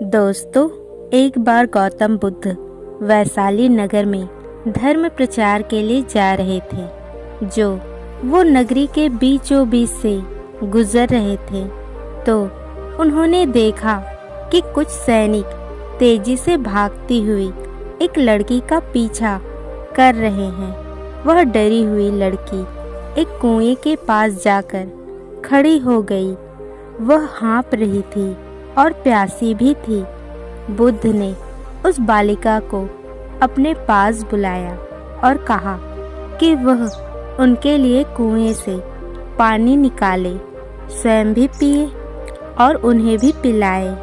दोस्तों, एक बार गौतम बुद्ध वैशाली नगर में धर्म प्रचार के लिए जा रहे थे। जो वो नगरी के बीचों बीच से गुजर रहे थे तो उन्होंने देखा कि कुछ सैनिक तेजी से भागती हुई एक लड़की का पीछा कर रहे हैं। वह डरी हुई लड़की एक कुएं के पास जाकर खड़ी हो गई। वह हाँफ रही थी और प्यासी भी थी। बुद्ध ने उस बालिका को अपने पास बुलाया और कहा कि वह उनके लिए कुएं से पानी निकाले, स्वयं भी पिए और उन्हें भी पिलाए।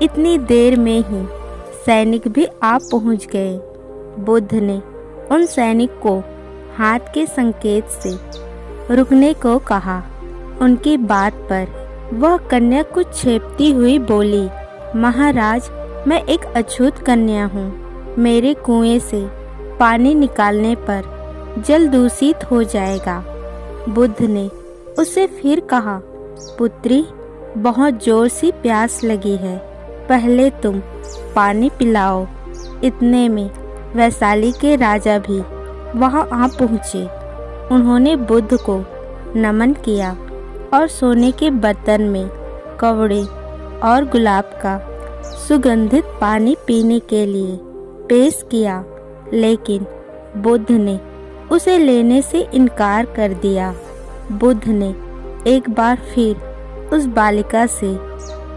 इतनी देर में ही सैनिक भी आ पहुंच गए। बुद्ध ने उन सैनिक को हाथ के संकेत से रुकने को कहा। उनकी बात पर वह कन्या कुछ छेपती हुई बोली, महाराज, मैं एक अछूत कन्या हूँ। मेरे कुएं से पानी निकालने पर जल दूषित हो जाएगा। बुद्ध ने उसे फिर कहा, पुत्री, बहुत जोर से प्यास लगी है, पहले तुम पानी पिलाओ। इतने में वैशाली के राजा भी वहां आ पहुँचे। उन्होंने बुद्ध को नमन किया और सोने के बर्तन में कवड़े और गुलाब का सुगंधित पानी पीने के लिए पेश किया, लेकिन बुद्ध ने उसे लेने से इनकार कर दिया। बुद्ध ने एक बार फिर उस बालिका से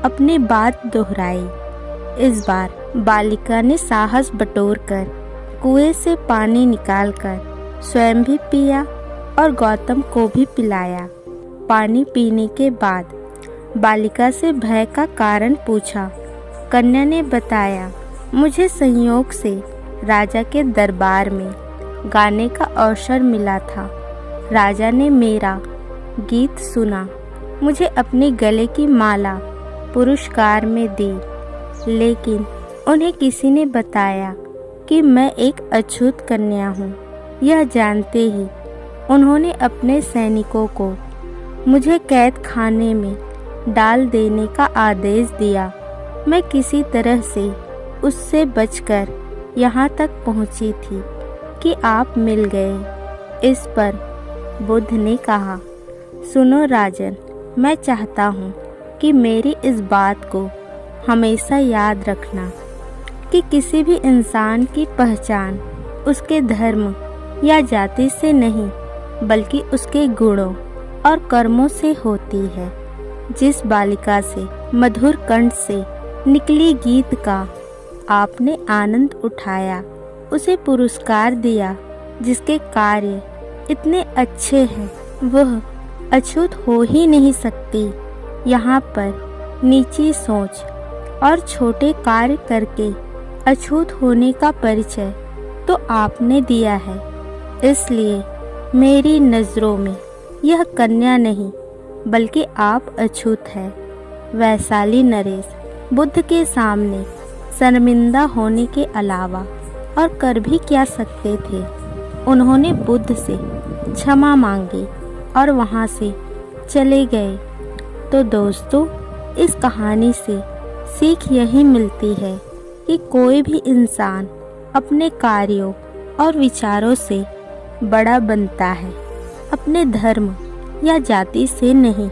अपनी बात दोहराई। इस बार बालिका ने साहस बटोरकर कुएं से पानी निकालकर स्वयं भी पिया और गौतम को भी पिलाया। पानी पीने के बाद बालिका से भय का कारण पूछा। कन्या ने बताया, मुझे संयोग से राजा के दरबार में गाने का अवसर मिला था। राजा ने मेरा गीत सुना, मुझे अपने गले की माला पुरस्कार में दी, लेकिन उन्हें किसी ने बताया कि मैं एक अछूत कन्या हूँ। यह जानते ही उन्होंने अपने सैनिकों को मुझे कैद खाने में डाल देने का आदेश दिया। मैं किसी तरह से उससे बचकर यहाँ तक पहुँची थी कि आप मिल गए। इस पर बुद्ध ने कहा, सुनो राजन, मैं चाहता हूँ कि मेरी इस बात को हमेशा याद रखना कि किसी भी इंसान की पहचान उसके धर्म या जाति से नहीं, बल्कि उसके गुणों और कर्मों से होती है। जिस बालिका से मधुर कंठ से निकली गीत का आपने आनंद उठाया, उसे पुरस्कार दिया। जिसके कार्य इतने अच्छे हैं, वह अछूत हो ही नहीं सकती। यहाँ पर नीची सोच और छोटे कार्य करके अछूत होने का परिचय तो आपने दिया है। इसलिए मेरी नज़रों में यह कन्या नहीं, बल्कि आप अछूत है। वैशाली नरेश बुद्ध के सामने शर्मिंदा होने के अलावा और कर भी क्या सकते थे। उन्होंने बुद्ध से क्षमा मांगी और वहाँ से चले गए। तो दोस्तों, इस कहानी से सीख यही मिलती है कि कोई भी इंसान अपने कार्यों और विचारों से बड़ा बनता है, अपने धर्म या जाति से नहीं।